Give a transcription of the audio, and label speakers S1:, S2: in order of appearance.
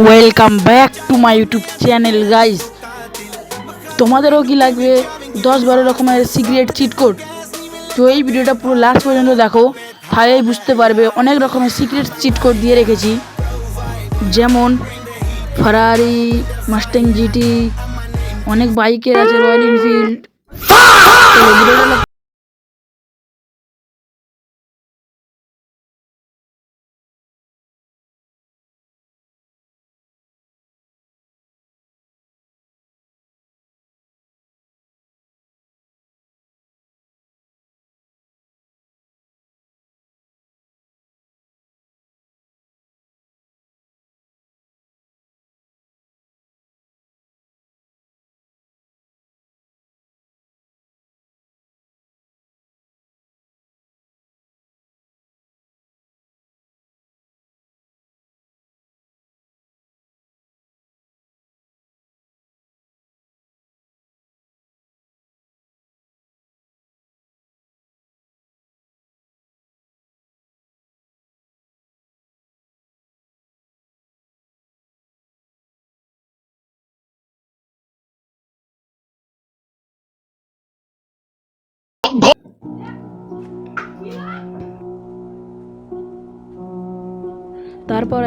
S1: Welcome back to my YouTube channel guys. তোমাদেরও কি লাগবে 10-12 রকমের সিক্রেট চিট কোড? তো এই ভিডিওটা পুরো লাস্ট পর্যন্ত দেখো, তাহলেই বুঝতে পারবে। অনেক রকমের সিক্রেট চিট কোড দিয়ে রেখেছি, যেমন ফারারি, মাস্টাং জিটি, অনেক বাইকের আছে, রয়্যাল এনফিল্ড। ভিডিওটা তারপর